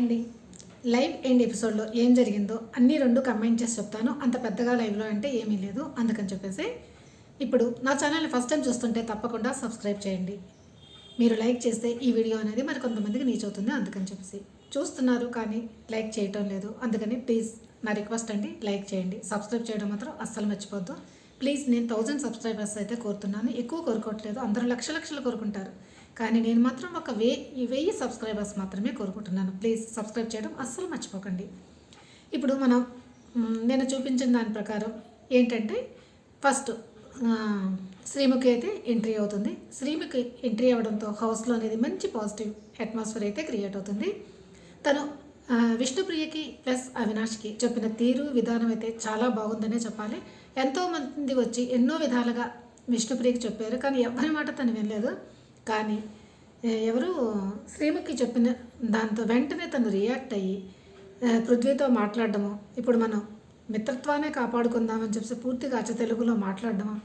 అండి. Live end ఎపిసోడ్లో ఏం జరిగిందో అన్నీ రెండు కమెంట్ చేసి చెప్తాను. అంత పెద్దగా లైవ్లో అంటే ఏమీ లేదు, అందుకని చెప్పేసి ఇప్పుడు నా ఛానల్ని ఫస్ట్ టైం చూస్తుంటే తప్పకుండా సబ్స్క్రైబ్ చేయండి. మీరు లైక్ చేస్తే ఈ వీడియో అనేది మరి కొంతమందికి రీచ్ అవుతుంది, అందుకని చెప్పేసి చూస్తున్నారు కానీ లైక్ చేయటం లేదు. అందుకని ప్లీజ్ నా రిక్వెస్ట్ అండి, లైక్ చేయండి. సబ్స్క్రైబ్ చేయడం మాత్రం అస్సలు మర్చిపోద్దు ప్లీజ్. నేను 1000 సబ్స్క్రైబర్స్ అయితే కోరుతున్నాను, ఎక్కువ కోరుకోవట్లేదు. అందరూ లక్షలు కోరుకుంటారు, కానీ నేను మాత్రం ఒక 1000 సబ్స్క్రైబర్స్ మాత్రమే కోరుకుంటున్నాను. ప్లీజ్ సబ్స్క్రైబ్ చేయడం అస్సలు మర్చిపోకండి. ఇప్పుడు మనం నేను చూపించిన దాని ప్రకారం ఏంటంటే ఫస్ట్ శ్రీముఖి అయితే ఎంట్రీ అవుతుంది. శ్రీముఖి ఎంట్రీ అవ్వడంతో హౌస్లో అనేది మంచి పాజిటివ్ అట్మాస్ఫియర్ అయితే క్రియేట్ అవుతుంది. తను విష్ణుప్రియకి ప్లస్ అవినాష్కి చెప్పిన తీరు విధానం అయితే చాలా బాగుందనే చెప్పాలి. ఎంతోమంది వచ్చి ఎన్నో విధాలుగా విష్ణుప్రియకి చెప్పారు, కానీ ఎవరి మాట తను వినలేదు. కానీ ఎవరు శ్రీముఖి చెప్పిన దాంతో వెంటనే తను రియాక్ట్ అయ్యి పృథ్వీతో మాట్లాడడము, ఇప్పుడు మనం మిత్రత్వాన్ని కాపాడుకుందామని చెప్పి పూర్తిగా అచ్చ తెలుగులో మాట్లాడడము.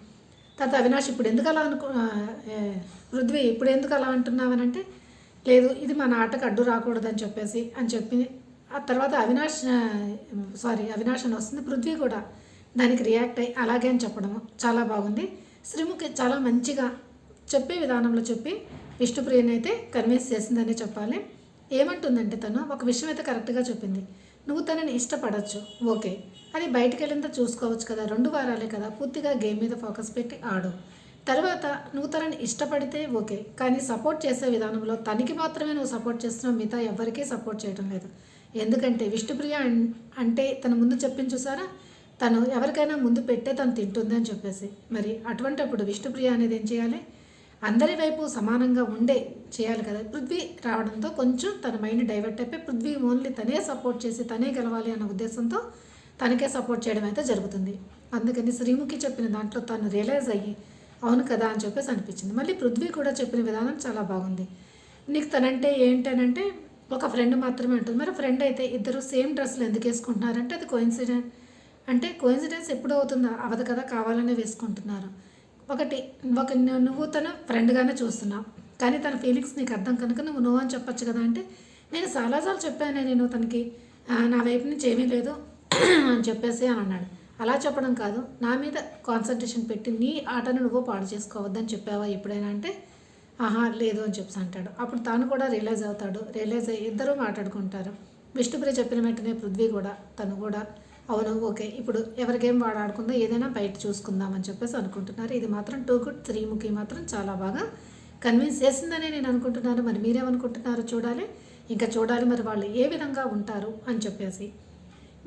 తర్వాత అవినాష్ ఇప్పుడు ఎందుకు అలా పృథ్వీ ఇప్పుడు ఎందుకు అలా అంటున్నావనంటే, లేదు ఇది మన ఆటకు అడ్డు రాకూడదని చెప్పి ఆ తర్వాత అవినాష్ అని వస్తుంది. పృథ్వీ కూడా దానికి రియాక్ట్ అయ్యి అలాగే అని చెప్పడము చాలా బాగుంది. శ్రీముఖి చాలా మంచిగా చెప్పే విధానంలో చెప్పి విష్ణుప్రియని అయితే కన్విన్స్ చేసిందని చెప్పాలి. ఏమంటుందంటే తను ఒక విషయం అయితే కరెక్ట్గా చెప్పింది. నువ్వు తనని ఇష్టపడవచ్చు, ఓకే, అది బయటికి వెళ్ళిందా చూసుకోవచ్చు కదా, 2 వారాలే కదా, పూర్తిగా గేమ్ మీద ఫోకస్ పెట్టి ఆడు. తర్వాత నువ్వు తనని ఇష్టపడితే ఓకే, కానీ సపోర్ట్ చేసే విధానంలో తనకి మాత్రమే నువ్వు సపోర్ట్ చేస్తున్నావు, మిగతా ఎవరికీ సపోర్ట్ చేయడం లేదు. ఎందుకంటే విష్ణుప్రియ అంటే తన ముందు చెప్పింది చూసారా, తను ఎవరికైనా ముందు పెట్టే తను తింటుంది అని చెప్పేసి. మరి అటువంటిప్పుడు విష్ణుప్రియ అనేది ఏం చేయాలి, అందరి వైపు సమానంగా ఉండే చేయాలి కదా. పృథ్వీ రావడంతో కొంచెం తన మైండ్ డైవర్ట్ అయిపోయి పృథ్వీ ఓన్లీ తనే సపోర్ట్ చేసి తనే గెలవాలి అన్న ఉద్దేశంతో తనకే సపోర్ట్ చేయడం అయితే జరుగుతుంది. అందుకని శ్రీముఖి చెప్పిన దాంట్లో తను రియలైజ్ అయ్యి అవును కదా అని చెప్పేసి అనిపించింది. మళ్ళీ పృథ్వీ కూడా చెప్పిన విధానం చాలా బాగుంది. నీకు తనంటే ఏంటనంటే ఒక ఫ్రెండ్ మాత్రమే ఉంటుంది. మరి ఫ్రెండ్ అయితే ఇద్దరు సేమ్ డ్రెస్సులు ఎందుకు వేసుకుంటున్నారంటే అది కోయిన్సిడెన్స్ ఎప్పుడు అవుతుందో అవదు కదా, కావాలనే వేసుకుంటున్నారు. నువ్వు తన ఫ్రెండ్గానే చూస్తున్నావు, కానీ తన ఫీలింగ్స్ నీకు అర్థం కనుక నువ్వు అని చెప్పచ్చు కదా. అంటే నేను చాలాసార్లు చెప్పాను, నేను తనకి నా వైపు నుంచి ఏమీ లేదు అని చెప్పేసి అని అన్నాడు. అలా చెప్పడం కాదు, నా మీద కాన్సన్ట్రేషన్ పెట్టి నీ ఆటను నువ్వు పాడు చేసుకోవద్దని చెప్పావా ఎప్పుడైనా అంటే ఆహా లేదు అని చెప్పేసి అంటాడు. అప్పుడు తాను కూడా రియలైజ్ అయ్యి ఇద్దరూ మాట్లాడుకుంటారు. విష్ణుప్రియ చెప్పిన వెంటనే పృథ్వీ కూడా తను కూడా అవును ఓకే, ఇప్పుడు ఎవరికేం వాడు ఆడుకుందో ఏదైనా బయట చూసుకుందామని చెప్పేసి అనుకుంటున్నారు. ఇది మాత్రం టూ గుడ్. శ్రీముఖి మాత్రం చాలా బాగా కన్విన్స్ చేసిందని నేను అనుకుంటున్నాను. మరి మీరేమనుకుంటున్నారో చూడాలి, ఇంకా చూడాలి మరి వాళ్ళు ఏ విధంగా ఉంటారు అని చెప్పేసి.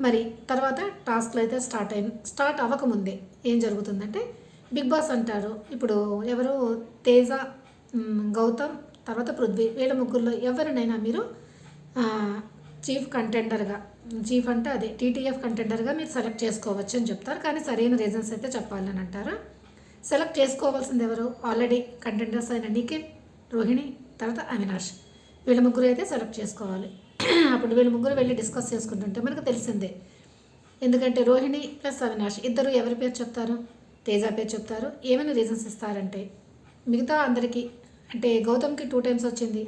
మరి తర్వాత టాస్క్లు అయితే స్టార్ట్ అవ్వకముందే ఏం జరుగుతుందంటే బిగ్ బాస్ అంటారు, ఇప్పుడు ఎవరు తేజ, గౌతమ్, తర్వాత పృథ్వీ, వీళ్ళ ముగ్గురులో ఎవరినైనా మీరు చీఫ్ అంటే అదే టీటీఎఫ్ కంటెండర్గా మీరు సెలెక్ట్ చేసుకోవచ్చు అని చెప్తారు. కానీ సరైన రీజన్స్ అయితే చెప్పాలని అంటారు. సెలెక్ట్ చేసుకోవాల్సింది ఎవరు, ఆల్రెడీ కంటెండర్స్ అయిన నిఖిల్, రోహిణి, తర్వాత అవినాష్, వీళ్ళ ముగ్గురు అయితే సెలెక్ట్ చేసుకోవాలి. అప్పుడు వీళ్ళ ముగ్గురు వెళ్ళి డిస్కస్ చేసుకుంటుంటే మనకు తెలిసిందే. ఎందుకంటే రోహిణి ప్లస్ అవినాష్ ఇద్దరు ఎవరి పేరు చెప్తారు, తేజ పేరు చెప్తారు. ఏమైనా రీజన్స్ ఇస్తారంటే మిగతా అందరికీ అంటే గౌతమ్కి 2 times వచ్చింది,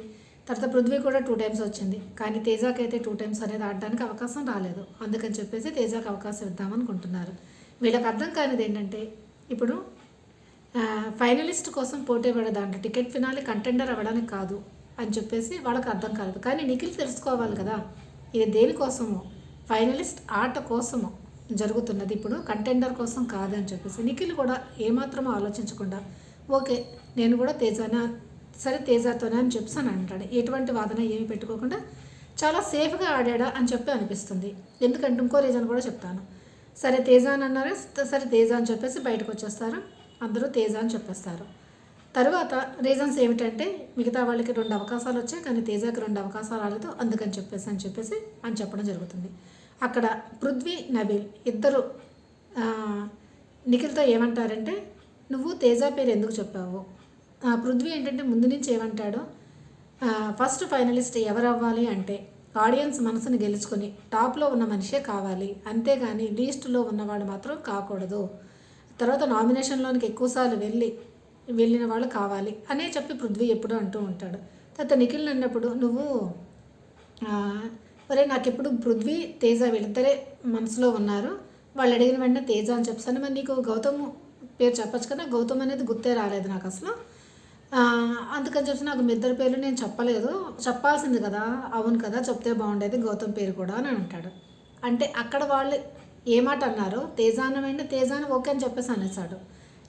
తర్వాత పృథ్వీ కూడా 2 times వచ్చింది, కానీ తేజాకి అయితే 2 times అనేది ఆడడానికి అవకాశం రాలేదు. అందుకని చెప్పేసి తేజాకి అవకాశం ఇద్దామనుకుంటున్నారు. వీళ్ళకి అర్థం కానిది ఏంటంటే ఇప్పుడు ఫైనలిస్ట్ కోసం పోటీ పడే దాంట్లో టికెట్ ఫినాలి కంటెండర్ అవ్వడానికి కాదు అని చెప్పేసి వాళ్ళకి అర్థం కాలేదు. కానీ నిఖిల్ తెలుసుకోవాలి కదా ఇది దేనికోసమో, ఫైనలిస్ట్ ఆట కోసమో జరుగుతున్నది, ఇప్పుడు కంటెండర్ కోసం కాదని చెప్పేసి నిఖిల్ కూడా ఏమాత్రం ఆలోచించకుండా ఓకే నేను కూడా తేజతోనే అని చెప్పి అంటాడు. ఎటువంటి వాదన ఏమి పెట్టుకోకుండా చాలా సేఫ్గా ఆడాడా అని చెప్పి అనిపిస్తుంది. ఎందుకంటే ఇంకో రీజన్ కూడా చెప్తాను. సరే తేజ అని అన్నారు, సరే తేజ అని చెప్పేసి బయటకు వచ్చేస్తారు, అందరూ తేజ అని చెప్పేస్తారు. తర్వాత రీజన్స్ ఏమిటంటే మిగతా వాళ్ళకి 2 అవకాశాలు వచ్చాయి, కానీ తేజకి 2 అవకాశాలు రాలేదు, అందుకని చెప్పేసి చెప్పడం జరుగుతుంది. అక్కడ పృథ్వీ, నబీల్ ఇద్దరు నిఖిల్తో ఏమంటారంటే నువ్వు తేజ పేరు ఎందుకు చెప్పావు. పృథ్వీ ఏంటంటే ముందు నుంచి ఏమంటాడో ఫస్ట్ ఫైనలిస్ట్ ఎవరు అవ్వాలి అంటే ఆడియన్స్ మనసుని గెలుచుకొని టాప్లో ఉన్న మనిషే కావాలి, అంతేగాని లీస్ట్లో ఉన్నవాడు మాత్రం కాకూడదు. తర్వాత నామినేషన్లోనికి ఎక్కువసార్లు వెళ్ళిన వాళ్ళు కావాలి అనే చెప్పి పృథ్వీ ఎప్పుడూ అంటూ ఉంటాడు. తర్వాత నిఖిల్ అన్నప్పుడు నువ్వు ఒరే నాకు ఇప్పుడు పృథ్వీ తేజ వీళ్ళిద్దరే మనసులో ఉన్నారు, వాళ్ళు అడిగిన వెంటనే తేజ అని చెప్పాను. మరి నీకు గౌతమ్ పేరు చెప్పచ్చు కదా, గౌతమ్ అనేది గుర్తే రాలేదు నాకు అసలు. అందుకని చెప్పి నాకు మీ ఇద్దరి పేర్లు నేను చెప్పలేదు, చెప్పాల్సింది కదా. అవును కదా, చెప్తే బాగుండేది గౌతమ్ పేరు కూడా అని అంటాడు. అంటే అక్కడ వాళ్ళు ఏ మాట అన్నారు, తేజాన వెంటనే తేజాన ఓకే అని చెప్పేసి అనేసాడు.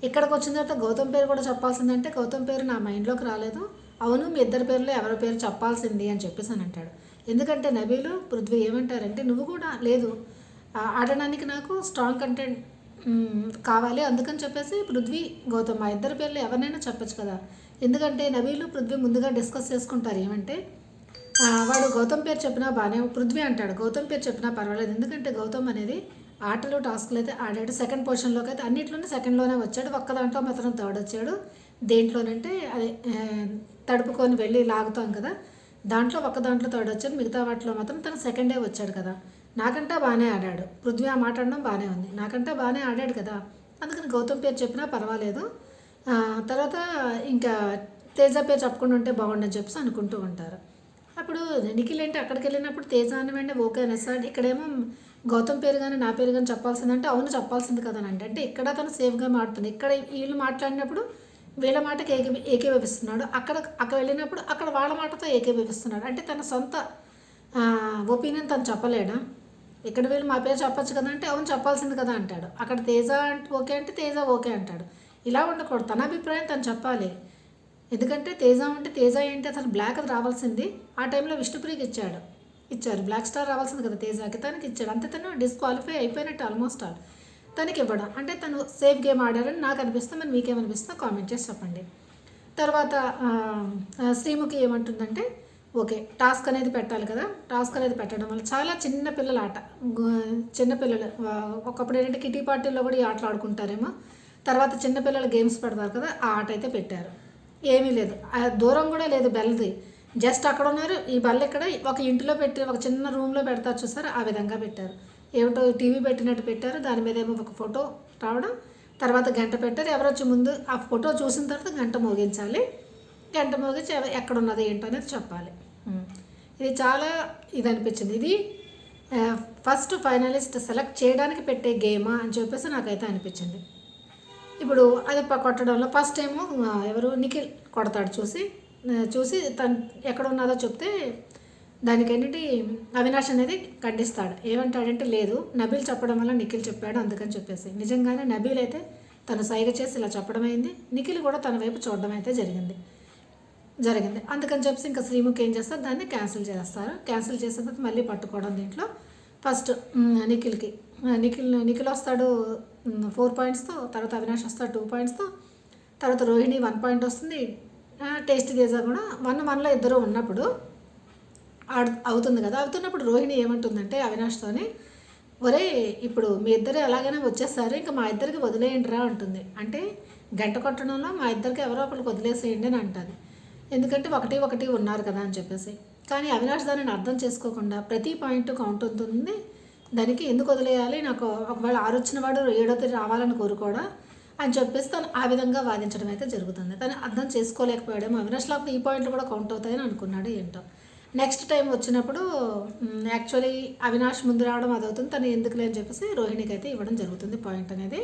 ఇక్కడికి వచ్చిన తర్వాత గౌతమ్ పేరు కూడా చెప్పాల్సిందంటే గౌతమ్ పేరు నా మైండ్లోకి రాలేదు. అవును మీ ఇద్దరి పేర్లో ఎవరి పేరు చెప్పాల్సింది అని చెప్పేసి అని అంటాడు. ఎందుకంటే నబీలు పృథ్వీ ఏమంటారంటే నువ్వు కూడా లేదు ఆడడానికి నాకు స్ట్రాంగ్ కంటెంట్ కావాలి, అందుకని చెప్పేసి పృథ్వీ గౌతమ్ మా ఇద్దరి పేర్లు ఎవరినైనా చెప్పచ్చు కదా. ఎందుకంటే నబీలు పృథ్వీ ముందుగా డిస్కస్ చేసుకుంటారు. ఏమంటే వాడు గౌతమ్ పేరు చెప్పినా బాగానే, పృథ్వీ అంటాడు గౌతమ్ పేరు చెప్పినా పర్వాలేదు, ఎందుకంటే గౌతమ్ అనేది ఆటలు టాస్క్లు అయితే ఆడాడు, సెకండ్ పొజిషన్లోకి అయితే అన్నింటిలోనే సెకండ్లోనే వచ్చాడు, ఒక్క దాంట్లో మాత్రం థర్డ్ వచ్చాడు. దేంట్లోనంటే అది తడుపుకొని వెళ్ళి లాగుతాం కదా, దాంట్లో ఒక్క దాంట్లో థర్డ్ వచ్చాడు, మిగతా వాటిలో మాత్రం తను సెకండే వచ్చాడు కదా. నాకంటా బాగానే ఆడాడు, పృథ్వీ ఆ మాట అనడం బాగానే ఉంది, నాకంటా బాగానే ఆడాడు కదా, అందుకని గౌతమ్ పేరు చెప్పినా పర్వాలేదు. తర్వాత ఇంకా తేజ పేరు చెప్పకుండా ఉంటే బాగుండని చెప్పేసి అనుకుంటూ ఉంటారు. అప్పుడు నిఖిల్ ఏంటి అక్కడికి వెళ్ళినప్పుడు తేజ అని వెంటనే ఓకే అనేసాడు. ఇక్కడేమో గౌతమ్ పేరు కానీ నా పేరు కానీ చెప్పాల్సిందంటే అవును చెప్పాల్సింది కదా అని అంటే ఇక్కడ తను సేఫ్గా మాట్లాడుతుంది. ఇక్కడ వీళ్ళు మాట్లాడినప్పుడు వీళ్ళ మాటకి ఏకీభవిస్తున్నాడు, అక్కడ వెళ్ళినప్పుడు అక్కడ వాళ్ళ మాటతో ఏకీభవిస్తున్నాడు. అంటే తన సొంత ఒపీనియన్ తను చెప్పలేడా. ఇక్కడ వీళ్ళు మా పేరు చెప్పచ్చు కదా అంటే అవును చెప్పాల్సింది కదా అంటాడు. అక్కడ తేజ ఓకే అంటే తేజ ఓకే అంటాడు. ఇలా ఉండకూడదు, తన అభిప్రాయం తను చెప్పాలి. ఎందుకంటే తేజ అంటే తేజ ఏంటి అసలు బ్లాక్ అది రావాల్సింది, ఆ టైంలో విష్ణుప్రియకి ఇచ్చారు బ్లాక్ స్టార్ రావాల్సింది కదా తేజకి, తనకి ఇచ్చాడు. అంతే తను డిస్క్వాలిఫై అయిపోయినట్టు ఆల్మోస్ట్ ఆల్. తనకి ఇవ్వడం అంటే తను సేఫ్ గేమ్ ఆడారని నాకు అనిపిస్తుంది. మరి మీకేమనిపిస్తుందో కామెంట్ చేసి చెప్పండి. తర్వాత శ్రీముఖి ఏమంటుందంటే ఓకే టాస్క్ అనేది పెట్టాలి కదా, టాస్క్ అనేది పెట్టడం వల్ల చాలా చిన్నపిల్లల ఆట, చిన్నపిల్లలు ఒకప్పుడు ఏంటంటే కిటీ పార్టీల్లో కూడా ఈ ఆటలు ఆడుకుంటారేమో, తర్వాత చిన్నపిల్లలు గేమ్స్ పెడతారు కదా, ఆ ఆట అయితే పెట్టారు. ఏమీ లేదు, దూరం కూడా లేదు బెల్ది, జస్ట్ అక్కడ ఉన్నారు. ఈ బల్ల ఇక్కడ ఒక ఇంటిలో పెట్టి ఒక చిన్న రూమ్లో పెడతారు చూసారు, ఆ విధంగా పెట్టారు. ఏమిటో టీవీ పెట్టినట్టు పెట్టారు, దాని మీద ఏమో ఒక ఫోటో రావడం, తర్వాత గంట పెట్టారు. ఎవరొచ్చి ముందు ఆ ఫోటో చూసిన తర్వాత గంట మోగించాలి, గంట మోగించి ఎక్కడున్నది ఏంటో అనేది చెప్పాలి. ఇది చాలా ఇది అనిపించింది. ఇది ఫస్ట్ ఫైనలిస్ట్ సెలెక్ట్ చేయడానికి పెట్టే గేమా అని చెప్పేసి నాకైతే అనిపించింది. ఇప్పుడు అది కొట్టడంలో ఫస్ట్ ఏమో ఎవరు నిఖిల్ కొడతాడు, చూసి తను ఎక్కడ ఉన్నదో చెప్తే దానికి ఏంటంటే అవినాష్ అనేది ఖండిస్తాడు. ఏమంటాడంటే లేదు నబీల్ చెప్పడం వల్ల నిఖిల్ చెప్పాడు అందుకని చెప్పేసి. నిజంగానే నబీల్ అయితే తను సైగ చేసి ఇలా చెప్పడం అయింది, నిఖిల్ కూడా తన వైపు చూడడం అయితే జరిగింది. అందుకని చెప్పేసి ఇంకా శ్రీముఖి ఏం చేస్తారు, దాన్ని క్యాన్సిల్ చేస్తారు. క్యాన్సిల్ చేసిన తర్వాత మళ్ళీ పట్టుకోవడం. దీంట్లో ఫస్ట్ నిఖిల్ వస్తాడు 4 పాయింట్స్తో, తర్వాత అవినాష్ వస్తాడు 2 పాయింట్స్తో, తర్వాత రోహిణి 1 పాయింట్ వస్తుంది. టేస్టీ తేజ కూడా 1-1లో ఇద్దరు ఉన్నప్పుడు అవుతుంది కదా. అవుతున్నప్పుడు రోహిణి ఏమంటుందంటే అవినాష్తోని ఒరే ఇప్పుడు మీ ఇద్దరు ఎలాగైనా వచ్చేస్తారు, ఇంకా మా ఇద్దరికి వదిలేయండి రా అంటుంది. అంటే గంట కొట్టడంలో మా ఇద్దరికి ఎవరో ఒకరికి వదిలేసేయండి అని అంటుంది. ఎందుకంటే 1-1 ఉన్నారు కదా అని చెప్పేసి. కానీ అవినాష్ దానిని అర్థం చేసుకోకుండా ప్రతి పాయింట్ కౌంట్ అవుతుంది, దానికి ఎందుకు వదిలేయాలి, నాకు ఒకవేళ 6 వచ్చిన వాడు 7వ తేదీ రావాలని కోరుకోవడా అని చెప్పేసి తను ఆ విధంగా వాదించడం అయితే జరుగుతుంది. తను అర్థం చేసుకోలేకపోయాడేమో, అవినాష్ లాగా ఈ పాయింట్లు కూడా కౌంట్ అవుతాయని అనుకున్నాడు ఏంటో. నెక్స్ట్ టైం వచ్చినప్పుడు యాక్చువల్లీ అవినాష్ ముందు రావడం అదవుతుంది, తను ఎందుకులే అని చెప్పేసి రోహిణికి అయితే ఇవ్వడం జరుగుతుంది పాయింట్ అనేది.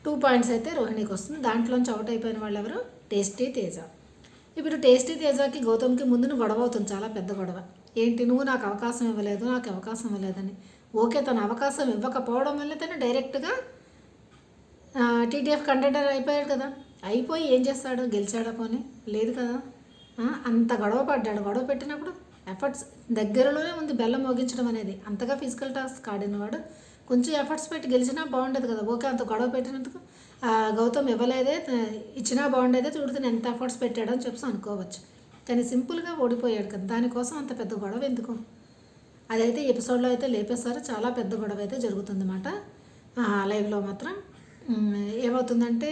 2 పాయింట్స్ అయితే రోహిణికి వస్తుంది. దాంట్లోంచి అవుట్ అయిపోయిన వాళ్ళు ఎవరు, టేస్టీ తేజ. ఇప్పుడు టేస్టీ తేజకి గౌతమ్కి ముందు గొడవ అవుతుంది, చాలా పెద్ద గొడవ. ఏంటి నువ్వు నాకు అవకాశం ఇవ్వలేదని. ఓకే తను అవకాశం ఇవ్వకపోవడం వల్ల తను డైరెక్ట్గా టీటీఎఫ్ కంటెండర్ అయిపోయాడు కదా. అయిపోయి ఏం చేస్తాడు, గెలిచాడా పోనీ లేదు కదా. అంత గొడవ పడ్డాడు. గొడవ పెట్టినప్పుడు ఎఫర్ట్స్ దగ్గరలోనే ఉంది బెల్లం మోగించడం అనేది. అంతగా ఫిజికల్ టాస్క్ ఆడినవాడు కొంచెం ఎఫర్ట్స్ పెట్టి గెలిచినా బాగుండేది కదా. ఓకే అంత గొడవ పెట్టినందుకు గౌతమ్ ఇవ్వలేదే, ఇచ్చినా బాగుండేదే, చూడుతున్న ఎంత ఎఫర్ట్స్ పెట్టాడని చెప్పి అనుకోవచ్చు. కానీ సింపుల్గా ఓడిపోయాడు కదా, దానికోసం అంత పెద్ద గొడవ ఎందుకు. అదైతే ఎపిసోడ్లో అయితే లేపేస్తారు, చాలా పెద్ద గొడవ అయితే జరుగుతుందన్నమాట. లైవ్లో మాత్రం ఏమవుతుందంటే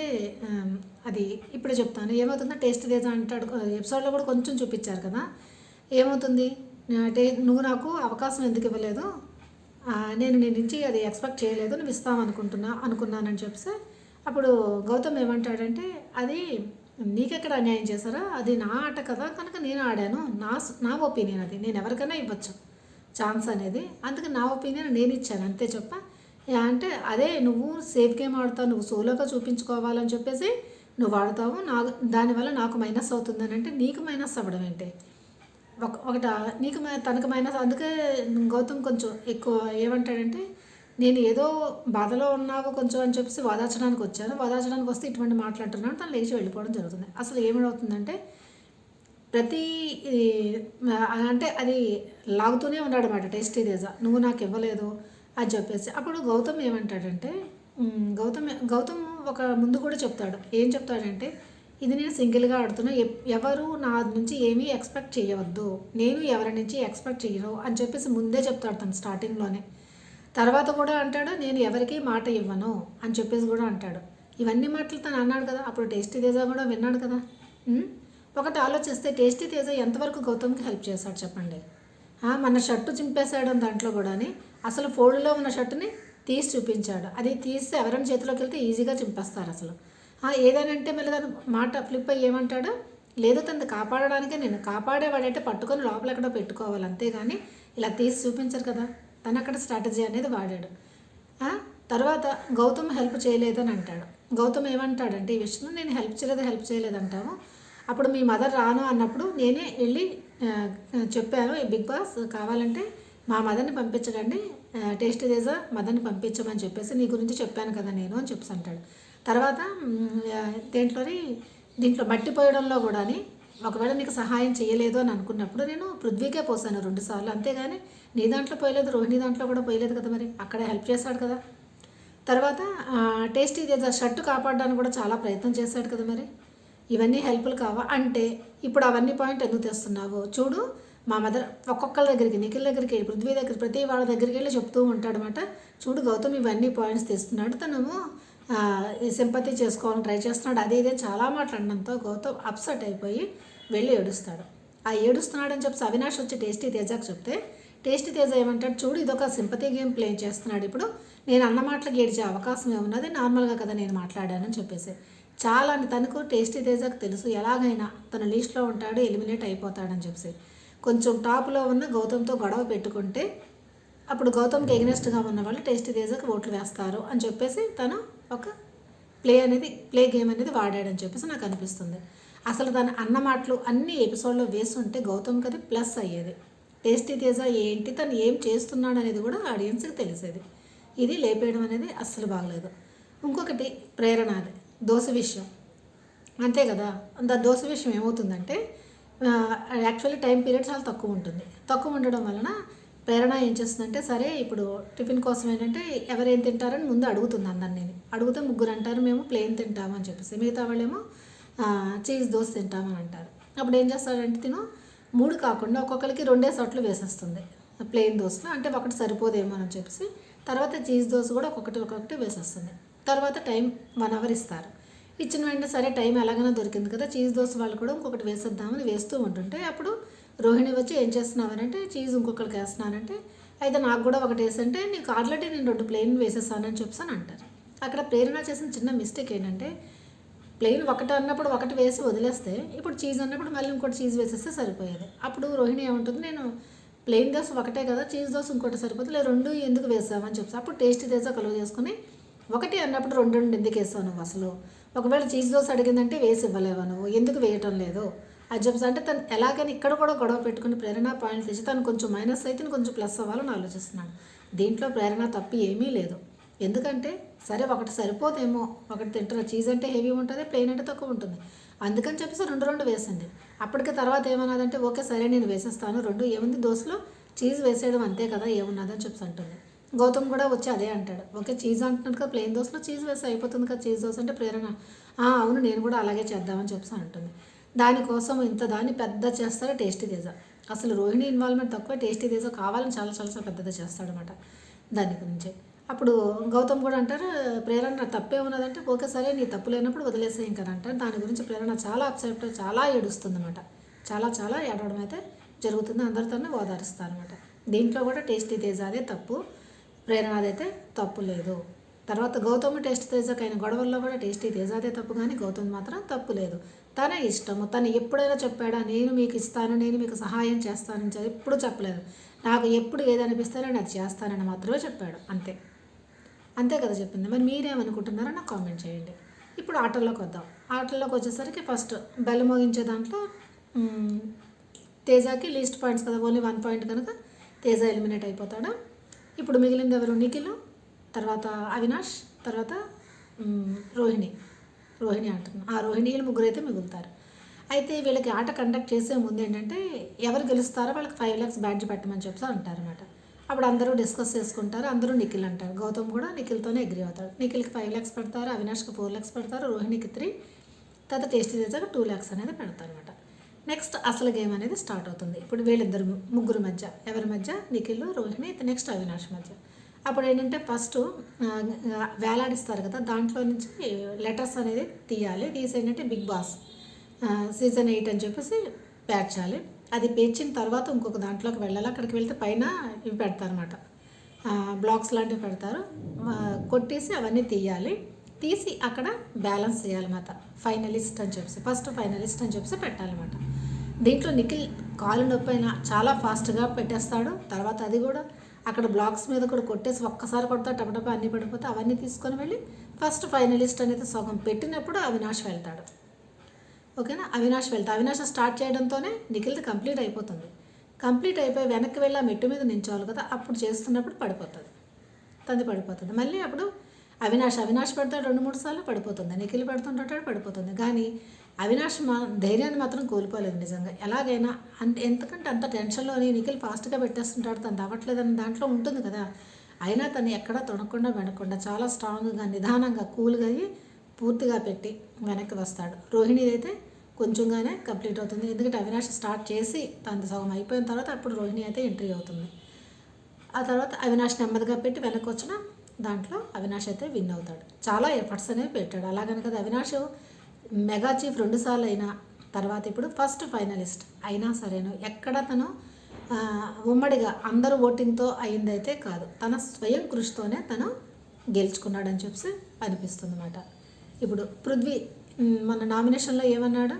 అది ఇప్పుడు చెప్తాను. ఏమవుతుందో టేస్ట్ తేజ అంటాడు, ఎపిసోడ్లో కూడా కొంచెం చూపించారు కదా. ఏమవుతుంది, నువ్వు నాకు అవకాశం ఎందుకు ఇవ్వలేదు, నేను నీ నుంచి అది ఎక్స్పెక్ట్ చేయలేదు, నువ్వు అనుకున్నానని చెప్పేసి అప్పుడు గౌతమ్ ఏమంటాడంటే అది నీకెక్కడ అన్యాయం చేశారా, అది నా ఆట కదా కనుక నేను ఆడాను, నా ఒపీనియన్ అది, నేను ఎవరికైనా ఇవ్వచ్చు, ఛాన్స్ అనేది. అందుకే నా ఒపీనియన్ నేను ఇచ్చాను అంతే చెప్ప. అంటే అదే నువ్వు సేఫ్ గేమ్ ఆడతావు, నువ్వు సోలోగా చూపించుకోవాలని చెప్పేసి నువ్వు ఆడతావు, దానివల్ల నాకు మైనస్ అవుతుందని అంటే నీకు మైనస్ అవ్వడం ఏంటి? ఒకట నీకు తనకు మైనస్. అందుకే గౌతమ్ కొంచెం ఎక్కువ ఏమంటాడంటే, నేను ఏదో బాధలో ఉన్నావు కొంచెం అని చెప్పేసి ఓదార్చడానికి వచ్చాను, ఓదార్చడానికి వస్తే ఇటువంటి మాట్లాడుతున్నాను, తను లేచి వెళ్ళిపోవడం జరుగుతుంది. అసలు ఏమవుతుందంటే ప్రతి అంటే అది లాగుతూనే ఉన్నాడు అనమాట టేస్టీ తేజ, నువ్వు నాకు ఇవ్వలేదు అని చెప్పేసి. అప్పుడు గౌతమ్ ఏమంటాడంటే, గౌతమ్ ఒక ముందు కూడా చెప్తాడు. ఏం చెప్తాడంటే, ఇది నేను సింగిల్గా ఆడుతున్నా, ఎవరు నా నుంచి ఏమీ ఎక్స్పెక్ట్ చేయవద్దు, నేను ఎవరి నుంచి ఎక్స్పెక్ట్ చేయను అని చెప్పేసి ముందే చెప్తాడు తను స్టార్టింగ్లోనే. తర్వాత కూడా అంటాడు, నేను ఎవరికి మాట ఇవ్వను అని చెప్పేసి కూడా అంటాడు. ఇవన్నీ మాటలు తను అన్నాడు కదా, అప్పుడు టేస్టీ తేజ కూడా విన్నాడు కదా. ఒకటి ఆలోచిస్తే టేస్టీ తేజ ఎంతవరకు గౌతమ్కి హెల్ప్ చేశాడు చెప్పండి. మన షర్టు చింపేశాడు దాంట్లో కూడాని, అసలు ఫోల్డ్లో ఉన్న షర్టుని తీసి చూపించాడు. అది తీస్తే ఎవరైనా చేతిలోకి వెళ్తే ఈజీగా చింపేస్తారు అసలు. ఏదైనంటే మళ్ళీ దాని మాట ఫ్లిప్ అయ్యి ఏమంటాడు, లేదు తనది కాపాడడానికే, నేను కాపాడేవాడంటే పట్టుకొని లోపల ఎక్కడో పెట్టుకోవాలి, అంతేగాని ఇలా తీసి చూపించరు కదా. తను అక్కడ స్ట్రాటజీ అనేది వాడాడు. తర్వాత గౌతమ్ హెల్ప్ చేయలేదని అంటాడు. గౌతమ్ ఏమంటాడంటే, ఈ విషయంలో నేను హెల్ప్ చేయలేదంటాము. అప్పుడు మీ మదర్ రాను అన్నప్పుడు నేనే వెళ్ళి చెప్పాను, బిగ్ బాస్ కావాలంటే మా మదర్ని పంపించకండి, టేస్టీ తేజ మదర్ని పంపించమని చెప్పేసి నీ గురించి చెప్పాను కదా నేను అని చెప్పేసి అంటాడు. తర్వాత దీంట్లో మట్టి పోయడంలో కూడా ఒకవేళ నీకు సహాయం చేయలేదు అని అనుకున్నప్పుడు నేను పృథ్వీకే పోసాను 2 సార్లు, అంతేగాని నీ దాంట్లో పోయలేదు, రోహిణి దాంట్లో కూడా పోయలేదు కదా, మరి అక్కడ హెల్ప్ చేశాడు కదా. తర్వాత టేస్టీ తేజ షర్టు కాపాడడానికి కూడా చాలా ప్రయత్నం చేశాడు కదా. మరి ఇవన్నీ హెల్ప్లు కావా అంటే, ఇప్పుడు అవన్నీ పాయింట్ ఎందుకు తెస్తున్నావు చూడు, మా మదర్ ఒక్కొక్కరి దగ్గరికి, నిఖిల్ దగ్గరికి, పృథ్వీ దగ్గర, ప్రతి వాళ్ళ దగ్గరికి వెళ్ళి చెప్తూ ఉంటాడనమాట. చూడు గౌతమ్ ఇవన్నీ పాయింట్స్ తెస్తున్నాడు, తనేమో సింపతి చేసుకోవాలని ట్రై చేస్తున్నాడు, అదే ఇదే చాలా మాట్లాడడంతో గౌతమ్ అప్సెట్ అయిపోయి వెళ్ళి ఏడుస్తాడు. ఏడుస్తున్నాడని చెప్పి అవినాష్ వచ్చి టేస్టీ తేజకు చెప్తే టేస్టీ తేజ ఏమంటాడు, చూడు ఇదొక సింపతి గేమ్ ప్లే చేస్తున్నాడు, ఇప్పుడు నేను అన్న మాటలకు ఏడ్చే అవకాశం ఏమున్నది, నార్మల్గా కదా నేను మాట్లాడానని చెప్పేసి. చాలా తనకు టేస్టీ తేజకు తెలుసు ఎలాగైనా తన లిస్ట్లో ఉంటాడు, ఎలిమినేట్ అయిపోతాడని చెప్పేసి. కొంచెం టాప్లో ఉన్న గౌతమ్తో గొడవ పెట్టుకుంటే అప్పుడు గౌతమ్కి ఎగ్నెస్ట్గా ఉన్న వాళ్ళు టేస్టీ తేజకు ఓట్లు వేస్తారు అని చెప్పేసి తను ఒక ప్లే గేమ్ అనేది వాడాడని చెప్పేసి నాకు అనిపిస్తుంది. అసలు తను అన్న మాటలు అన్ని ఎపిసోడ్లో వేస్తుంటే గౌతమ్కి అది ప్లస్ అయ్యేది. టేస్టీ తేజ ఏంటి, తను ఏం చేస్తున్నాడు అనేది కూడా ఆడియన్స్కి తెలిసేది. ఇది లేపేయడం అనేది అస్సలు బాగలేదు. ఇంకొకటి ప్రేరణ, అది దోశ విషయం అంతే కదా. దోశ విషయం ఏమవుతుందంటే, యాక్చువల్లీ టైం పీరియడ్ చాలా తక్కువ ఉండడం వలన ప్రేరణ ఏం చేస్తుందంటే, సరే ఇప్పుడు టిఫిన్ కోసం ఏంటంటే ఎవరేం తింటారని ముందు అడుగుతుంది అందరినీ. అడిగితే 3 అంటారు మేము ప్లెయిన్ తింటామని చెప్పేసి, మిగతా వాళ్ళేమో చీజ్ దోశ తింటామని అంటారు. అప్పుడు ఏం చేస్తాడంటే తిను 3 కాకుండా ఒక్కొక్కరికి 2 సట్లు వేసేస్తుంది ప్లెయిన్ దోశలో, అంటే ఒకటి సరిపోదేమో అని చెప్పేసి. తర్వాత చీజ్ దోశ కూడా ఒక్కొక్కటి వేసేస్తుంది. తర్వాత టైం 1 అవర్ ఇస్తారు. ఇచ్చిన వెంటనే సరే టైం ఎలాగైనా దొరికింది కదా, చీజ్ దోశ వాళ్ళు కూడా ఇంకొకటి వేసేద్దామని వేస్తూ ఉంటుంటే అప్పుడు రోహిణి వచ్చి ఏం చేస్తున్నావనంటే, చీజ్ ఇంకొకరికి వేస్తున్నానంటే, అయితే నాకు కూడా ఒకటి వేసంటే నీకు ఆల్రెడీ నేను 2 ప్లెయిన్ వేసేసానని చెప్పేసి అంటారు. అక్కడ ప్రేరణ చేసిన చిన్న మిస్టేక్ ఏంటంటే, ప్లెయిన్ ఒకటి అన్నప్పుడు ఒకటి వేసి వదిలేస్తే, ఇప్పుడు చీజ్ అన్నప్పుడు మళ్ళీ ఇంకోటి చీజ్ వేసేస్తే సరిపోయేది. అప్పుడు రోహిణి ఏమంటుంది, నేను ప్లెయిన్ దోశ ఒకటే కదా, చీజ్ దోశ ఇంకోటి సరిపోతుంది, 2 ఎందుకు వేసామని చెప్పి. అప్పుడు టేస్టీ తేజ కలువ చేసుకుని ఒకటి అన్నప్పుడు 2 ఎందుకు వేసావు నువ్వు, అసలు ఒకవేళ చీజ్ దోశ అడిగిందంటే వేసి ఇవ్వలేవా నువ్వు, ఎందుకు వేయటం లేదు అది చెప్పేసి అంటే, తను ఎలాగైనా ఇక్కడ కూడా గొడవ పెట్టుకుని ప్రేరణ పాయింట్ తెచ్చి తను కొంచెం మైనస్ అయితే కొంచెం ప్లస్ అవ్వాలని ఆలోచిస్తున్నాడు. దీంట్లో ప్రేరణ తప్పి ఏమీ లేదు. ఎందుకంటే సరే ఒకటి సరిపోదేమో, ఒకటి తింటున్న చీజ్ అంటే హెవీ ఉంటుంది, ప్లెయిన్ అంటే తక్కువ ఉంటుంది, అందుకని చెప్పేసి 2 వేసింది. అప్పటికి తర్వాత ఏమన్నదంటే, ఓకే సరే నేను వేసేస్తాను 2, ఏముంది దోశలో చీజ్ వేసేయడం అంతే కదా ఏమున్నదని చెప్పేసి అంటుంది. గౌతమ్ కూడా వచ్చి అదే అంటాడు, ఓకే చీజ్ అంటున్నాడు కదా, ప్లెయిన్ దోశలో చీజ్ వేసి అయిపోతుంది కదా చీజ్ దోశ అంటే. ప్రేరణ అవును నేను కూడా అలాగే చేద్దామని చెప్పేసి అంటుంది. దానికోసం ఇంత దాన్ని పెద్ద చేస్తాడు టేస్టీ తేజ. అసలు రోహిణి ఇన్వాల్వ్మెంట్ తక్కువ, టేస్టీ తేజ కావాలని చాలా చాలా పెద్దగా చేస్తాడనమాట దాని గురించి. అప్పుడు గౌతమ్ కూడా అంటారు, ప్రేరణ తప్పే ఉన్నదంటే, ఓకే సరే నీ తప్పు లేనప్పుడు వదిలేసే ఇంకా అంటారు. దాని గురించి ప్రేరణ చాలా అప్సెట్, చాలా ఏడుస్తుంది అనమాట. చాలా ఏడవడం అయితే జరుగుతుంది, అందరితోనే ఓదారుస్తారనమాట. దీంట్లో కూడా టేస్టీ తేజ అదే తప్పు, ప్రేరణదైతే తప్పు లేదు. తర్వాత గౌతమ్ టేస్టీ తేజకైన గొడవల్లో కూడా టేస్టీ తేజాదే తప్పు, కానీ గౌతమ్ మాత్రం తప్పు లేదు. తన ఇష్టము, తను ఎప్పుడైనా చెప్పాడా నేను మీకు ఇస్తాను, నేను మీకు సహాయం చేస్తానని ఎప్పుడు చెప్పలేదు. నాకు ఎప్పుడు ఏది అనిపిస్తారో నేను అది చేస్తానని మాత్రమే చెప్పాడు. అంతే కదా చెప్పింది. మరి మీరేమనుకుంటున్నారో నాకు కామెంట్ చేయండి. ఇప్పుడు ఆటల్లోకి వద్దాం. ఆటల్లోకి వచ్చేసరికి ఫస్ట్ బెల్ మోగించే దాంట్లో తేజాకి లీస్ట్ పాయింట్స్ కదా, ఓన్లీ 1 పాయింట్ కనుక తేజ ఎలిమినేట్ అయిపోతాడు. ఇప్పుడు మిగిలింది ఎవరు? నిఖిల్, తర్వాత అవినాష్, తర్వాత రోహిణి అంటున్నాను. రోహిణి వీళ్ళు ముగ్గురు అయితే మిగులుతారు. అయితే వీళ్ళకి ఆట కండక్ట్ చేసే ముందు ఏంటంటే ఎవరు గెలుస్తారో వాళ్ళకి 5 lakhs బ్యాడ్జ్ పెట్టమని చెప్పి అంటారు అనమాట. అప్పుడు అందరూ డిస్కస్ చేసుకుంటారు. అందరూ నిఖిల్ అంటారు. గౌతమ్ కూడా నిఖిల్తోనే అగ్రీ అవుతాడు. నిఖిల్కి 5 lakhs పెడతారు, అవినాష్కి 4 lakhs పెడతారు, రోహిణికి 3, తర్వాత టేస్టీ చేసాక 2 lakhs అనేది పెడతారు అనమాట. నెక్స్ట్ అసలు గేమ్ అనేది స్టార్ట్ అవుతుంది. ఇప్పుడు వీళ్ళిద్దరు ముగ్గురు మధ్య, ఎవరి మధ్య? నిఖిల్, రోహిణి, నెక్స్ట్ అవినాష్ మధ్య. అప్పుడు ఏంటంటే ఫస్ట్ వేలాడిస్తారు కదా, దాంట్లో నుంచి లెటర్స్ అనేది తీయాలి. తీసి ఏంటంటే బిగ్ బాస్ సీజన్ 8 అని చెప్పేసి పేర్చాలి. అది పేర్చిన తర్వాత ఇంకొక దాంట్లోకి వెళ్ళాలి. అక్కడికి వెళ్తే పైన ఇవి పెడతారన్నమాట, బ్లాక్స్ లాంటివి పెడతారు. కొట్టేసి అవన్నీ తీయాలి. తీసి అక్కడ బ్యాలెన్స్ చేయాలన్నమాట. ఫైనలిస్ట్ అని చెప్పేసి, ఫస్ట్ ఫైనలిస్ట్ అని చెప్పేసి పెట్టాలన్నమాట. దీంట్లో నిఖిల్ కాలు నొప్పి అయినా చాలా ఫాస్ట్గా పెట్టేస్తాడు. తర్వాత అది కూడా అక్కడ బ్లాక్స్ మీద కూడా కొట్టేసి ఒక్కసారి కొడతాడు, టపటపా అన్నీ పడిపోతే అవన్నీ తీసుకొని వెళ్ళి ఫస్ట్ ఫైనలిస్ట్ అనేది సగం పెట్టినప్పుడు అవినాష్ వెళ్తాడు. ఓకేనా? అవినాష్ స్టార్ట్ చేయడంతోనే నిఖిల్ది కంప్లీట్ అయిపోతుంది. కంప్లీట్ అయిపోయి వెనక్కి వెళ్ళి ఆ మెట్టు మీద నించోవాలి కదా, అప్పుడు చేస్తున్నప్పుడు పడిపోతుంది. మళ్ళీ అప్పుడు అవినాష్ పెడతాడు 2-3 సార్లు, పడిపోతుంది. నిఖిల్ పెడుతుంటాడు, పడిపోతుంది. కానీ అవినాష్ ధైర్యాన్ని మాత్రం కోల్పోలేదు నిజంగా. ఎలాగైనా ఎందుకంటే అంత టెన్షన్లోని నిఖిల్ ఫాస్ట్గా పెట్టేస్తుంటాడు, తను అవ్వట్లేదని దాంట్లో ఉంటుంది కదా. అయినా తను ఎక్కడా తొనకుండా వెనకుండా చాలా స్ట్రాంగ్గా నిదానంగా కూల్గా అయ్యి పూర్తిగా పెట్టి వెనక్కి వస్తాడు. రోహిణి అయితే కొంచెంగానే కంప్లీట్ అవుతుంది. ఎందుకంటే అవినాష్ స్టార్ట్ చేసి తన సగం అయిపోయిన తర్వాత అప్పుడు రోహిణి అయితే ఎంట్రీ అవుతుంది. ఆ తర్వాత అవినాష్ నెమ్మదిగా పెట్టి వెనక్కి వచ్చిన దాంట్లో అవినాష్ అయితే విన్ అవుతాడు. చాలా ఎఫర్ట్స్ అనేవి పెట్టాడు. అలాగని కదా అవినాష్ మెగా చీఫ్ 2 సార్లు అయినా తర్వాత ఇప్పుడు ఫస్ట్ ఫైనలిస్ట్ అయినా సరేను ఎక్కడ తను ఉమ్మడిగా అందరూ ఓటింగ్తో అయిందైతే కాదు, తన స్వయం కృషితోనే తను గెలుచుకున్నాడని చెప్పి అనిపిస్తుంది అన్నమాట. ఇప్పుడు పృథ్వీ మన నామినేషన్లో ఏమన్నాడు?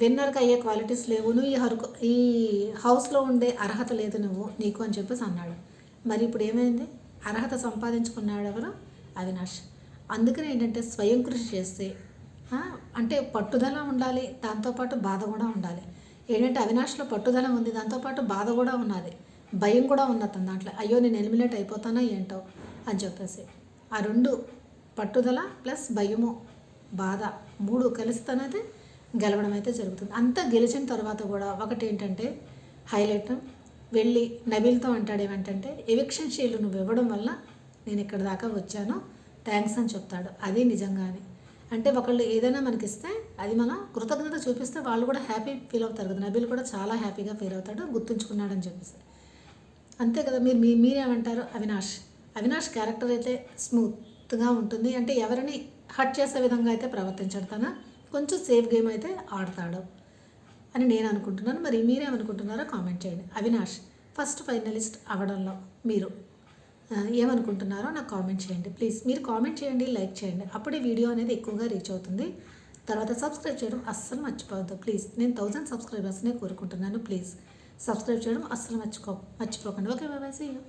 విన్నర్కి అయ్యే క్వాలిటీస్ లేవు, నువ్వు ఈ హౌస్లో ఉండే అర్హత లేదు నీకు అని చెప్పేసి అన్నాడు. మరి ఇప్పుడు ఏమైంది? అర్హత సంపాదించుకున్నాడు ఎవరు? అవినాష్. అందుకని ఏంటంటే స్వయం కృషి చేస్తే అంటే పట్టుదల ఉండాలి, దాంతోపాటు బాధ కూడా ఉండాలి. ఏంటంటే అవినాష్లో పట్టుదల ఉంది, దాంతోపాటు బాధ కూడా ఉన్నది, భయం కూడా ఉన్నది తన దాంట్లో. అయ్యో నేను ఎలిమినేట్ అయిపోతానా ఏంటో అని చెప్పేసి ఆ 2 పట్టుదల ప్లస్ భయము బాధ 3 కలిసి తనైతే గెలవడం అయితే జరుగుతుంది. అంతా గెలిచిన తర్వాత కూడా ఒకటి ఏంటంటే హైలైట్, వెళ్ళి నబీల్తో అంటాడు ఏమంటే ఎవిక్షన్ షీల్డ్ నువ్వు ఇవ్వడం వల్ల నేను ఇక్కడ దాకా వచ్చాను, థ్యాంక్స్ అని చెప్తాడు. అది నిజంగానే అంటే ఒకళ్ళు ఏదైనా మనకి ఇస్తే అది మనం కృతజ్ఞత చూపిస్తే వాళ్ళు కూడా హ్యాపీ ఫీల్ అవుతారు కదా. నబీల్ కూడా చాలా హ్యాపీగా ఫీల్ అవుతాడు, గుర్తుంచుకున్నాడని చెప్పేసి. అంతే కదా. మీరేమంటారు? అవినాష్ క్యారెక్టర్ అయితే స్మూత్గా ఉంటుంది. అంటే ఎవరిని హర్ట్ చేసే విధంగా అయితే ప్రవర్తించడు, తన కొంచెం సేఫ్ గేమ్ అయితే ఆడతాడు అని నేను అనుకుంటున్నాను. మరి మీరేమనుకుంటున్నారో కామెంట్ చేయండి. అవినాష్ ఫస్ట్ ఫైనలిస్ట్ అవ్వడంలో మీరు ఏమనుకుంటున్నారో నాకు కామెంట్ చేయండి ప్లీజ్. మీరు కామెంట్ చేయండి, లైక్ చేయండి, అప్పుడే వీడియో అనేది ఎక్కువగా రీచ్ అవుతుంది. తర్వాత సబ్స్క్రైబ్ చేయడం అస్సలు మర్చిపోవద్దు ప్లీజ్. నేను 1000 సబ్స్క్రైబర్స్నే కోరుకుంటున్నాను. ప్లీజ్ సబ్స్క్రైబ్ చేయడం అస్సలు మర్చిపోకండి. Okay, bye, see you.